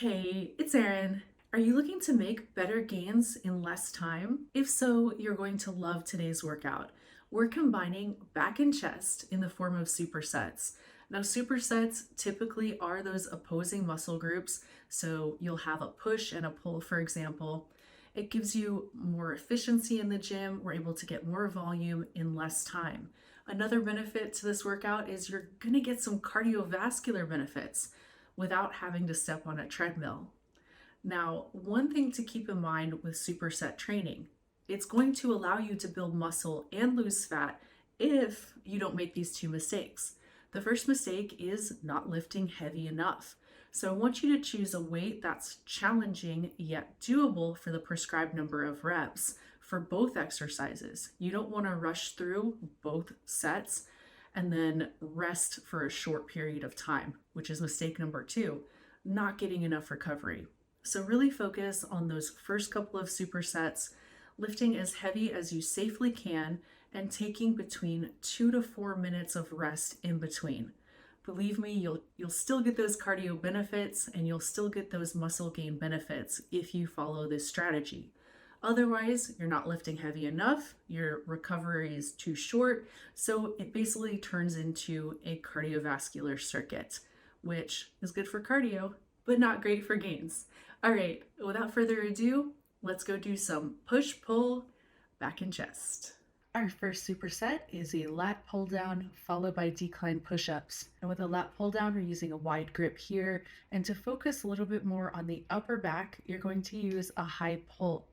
Hey, it's Erin. Are you looking to make better gains in less time? If so, you're going to love today's workout. We're combining back and chest in the form of supersets. Now, supersets typically are those opposing muscle groups. So you'll have a push and a pull, for example. It gives you more efficiency in the gym. We're able to get more volume in less time. Another benefit to this workout is you're going to get some cardiovascular benefits without having to step on a treadmill. Now, one thing to keep in mind with superset training, it's going to allow you to build muscle and lose fat if you don't make these two mistakes. The first mistake is not lifting heavy enough. So I want you to choose a weight that's challenging yet doable for the prescribed number of reps for both exercises. You don't want to rush through both sets and then rest for a short period of time, which is mistake number two, not getting enough recovery. So really focus on those first couple of supersets, lifting as heavy as you safely can and taking between 2 to 4 minutes of rest in between. Believe me, you'll still get those cardio benefits and you'll still get those muscle gain benefits if you follow this strategy. Otherwise, you're not lifting heavy enough, your recovery is too short, so it basically turns into a cardiovascular circuit, which is good for cardio, but not great for gains. All right, without further ado, let's go do some push-pull back and chest. Our first superset is a lat pull down followed by decline push-ups. And with a lat pull down, we're using a wide grip here. And to focus a little bit more on the upper back, you're going to use a high pull.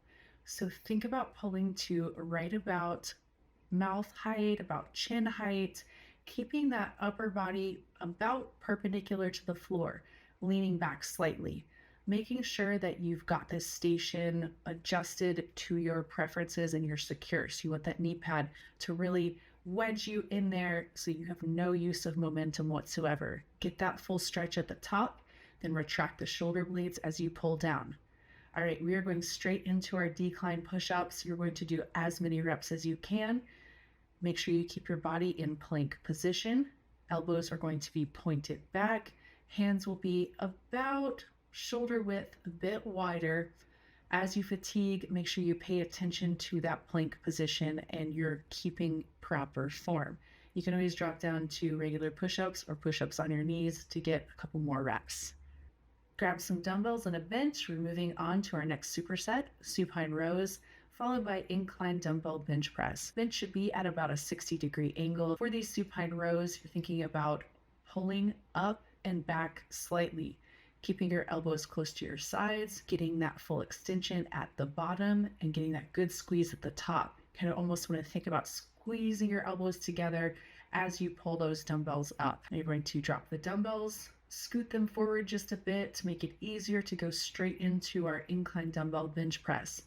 So think about pulling to right about mouth height, about chin height, keeping that upper body about perpendicular to the floor, leaning back slightly, making sure that you've got this station adjusted to your preferences and you're secure. So you want that knee pad to really wedge you in there so you have no use of momentum whatsoever. Get that full stretch at the top, then retract the shoulder blades as you pull down. All right, we are going straight into our decline push-ups. You're going to do as many reps as you can. Make sure you keep your body in plank position. Elbows are going to be pointed back. Hands will be about shoulder width, a bit wider. As you fatigue, make sure you pay attention to that plank position and you're keeping proper form. You can always drop down to regular push-ups or push-ups on your knees to get a couple more reps. Grab some dumbbells and a bench. We're moving on to our next superset, supine rows, followed by incline dumbbell bench press. Bench should be at about a 60-degree angle. For these supine rows, you're thinking about pulling up and back slightly, keeping your elbows close to your sides, getting that full extension at the bottom, and getting that good squeeze at the top. Kind of almost want to think about squeezing your elbows together as you pull those dumbbells up. Now you're going to drop the dumbbells, scoot them forward just a bit to make it easier to go straight into our incline dumbbell bench press.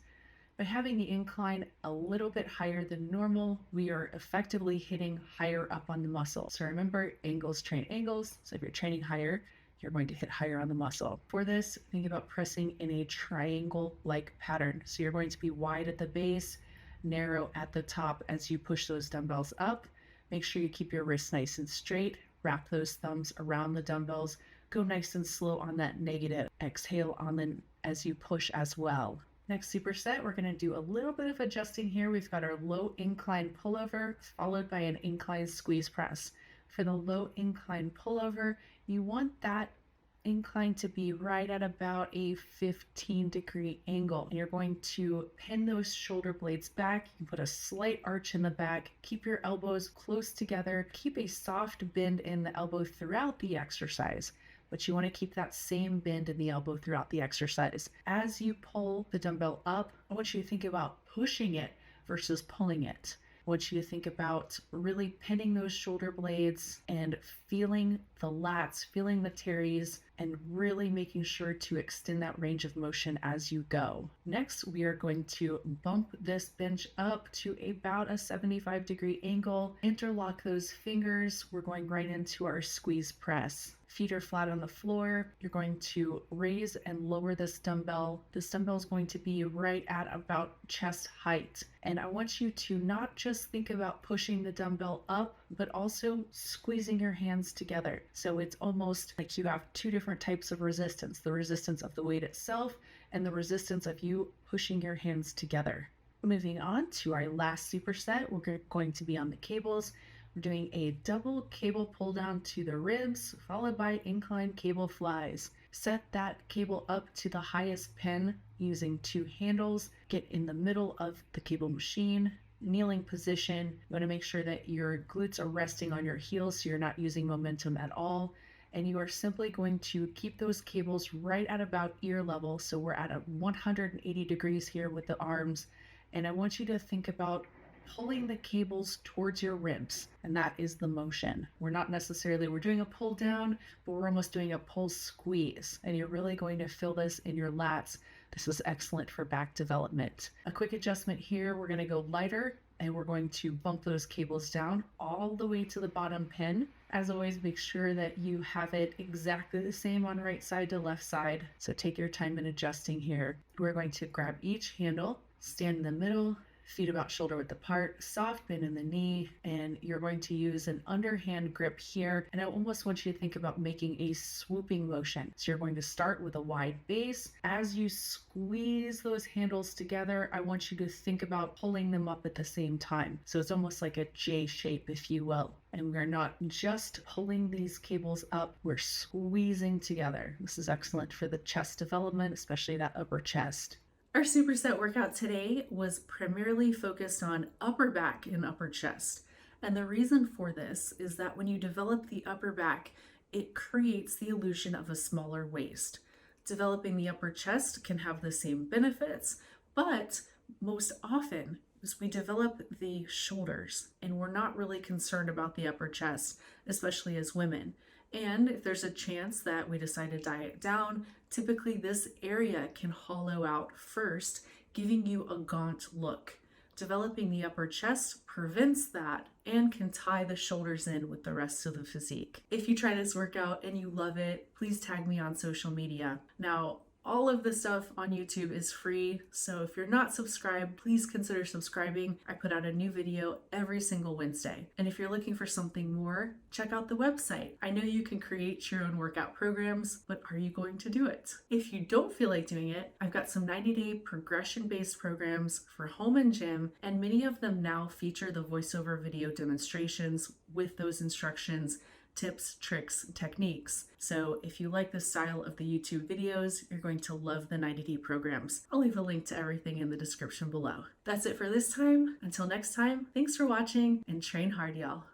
By having the incline a little bit higher than normal, we are effectively hitting higher up on the muscle. So remember, angles train angles. So if you're training higher, you're going to hit higher on the muscle. For this, think about pressing in a triangle-like pattern. So you're going to be wide at the base, narrow at the top as you push those dumbbells up. Make sure you keep your wrists nice and straight. Wrap those thumbs around the dumbbells. Go nice and slow on that negative. Exhale on them as you push as well. Next superset, we're going to do a little bit of adjusting here. We've got our low incline pullover followed by an incline squeeze press. For the low incline pullover, you want that incline to be right at about a 15-degree angle. And you're going to pin those shoulder blades back. You put a slight arch in the back. Keep your elbows close together. Keep a soft bend in the elbow throughout the exercise, but you want to keep that same bend in the elbow throughout the exercise. As you pull the dumbbell up, I want you to think about pushing it versus pulling it. I want you to think about really pinning those shoulder blades and feeling the lats, feeling the teres, and really making sure to extend that range of motion as you go. Next, we are going to bump this bench up to about a 75-degree angle. Interlock those fingers. We're going right into our squeeze press. Feet are flat on the floor. You're going to raise and lower this dumbbell. This dumbbell is going to be right at about chest height. And I want you to not just think about pushing the dumbbell up, but also squeezing your hands together. So it's almost like you have two different types of resistance, the resistance of the weight itself and the resistance of you pushing your hands together. Moving on to our last superset, we're going to be on the cables. We're doing a double cable pull down to the ribs, followed by incline cable flies. Set that cable up to the highest pin using two handles. Get in the middle of the cable machine, kneeling position. You want to make sure that your glutes are resting on your heels so you're not using momentum at all. And you are simply going to keep those cables right at about ear level. So we're at a 180 degrees here with the arms. And I want you to think about pulling the cables towards your ribs, and that is the motion. We're doing a pull down, but we're almost doing a pull squeeze, and you're really going to feel this in your lats. This is excellent for back development. A quick adjustment here, we're going to go lighter, and we're going to bump those cables down all the way to the bottom pin. As always, make sure that you have it exactly the same on right side to left side, so take your time in adjusting here. We're going to grab each handle, stand in the middle, feet about shoulder width apart, soft bend in the knee, and you're going to use an underhand grip here. And I almost want you to think about making a swooping motion. So you're going to start with a wide base. As you squeeze those handles together, I want you to think about pulling them up at the same time. So it's almost like a J shape, if you will. And we're not just pulling these cables up, we're squeezing together. This is excellent for the chest development, especially that upper chest. Our superset workout today was primarily focused on upper back and upper chest. And the reason for this is that when you develop the upper back, it creates the illusion of a smaller waist. Developing the upper chest can have the same benefits, but most often is we develop the shoulders and we're not really concerned about the upper chest, especially as women. And if there's a chance that we decide to diet down, typically this area can hollow out first, giving you a gaunt look. Developing the upper chest prevents that and can tie the shoulders in with the rest of the physique. If you try this workout and you love it, please tag me on social media. Now, all of the stuff on YouTube is free, so if you're not subscribed, please consider subscribing. I put out a new video every single Wednesday. And if you're looking for something more, check out the website. I know you can create your own workout programs, but are you going to do it? If you don't feel like doing it, I've got some 90-day progression-based programs for home and gym, and many of them now feature the voiceover video demonstrations with those instructions, tips, tricks, and techniques. So if you like the style of the YouTube videos, you're going to love the 90-day programs. I'll leave a link to everything in the description below. That's it for this time. Until next time, thanks for watching and train hard, y'all.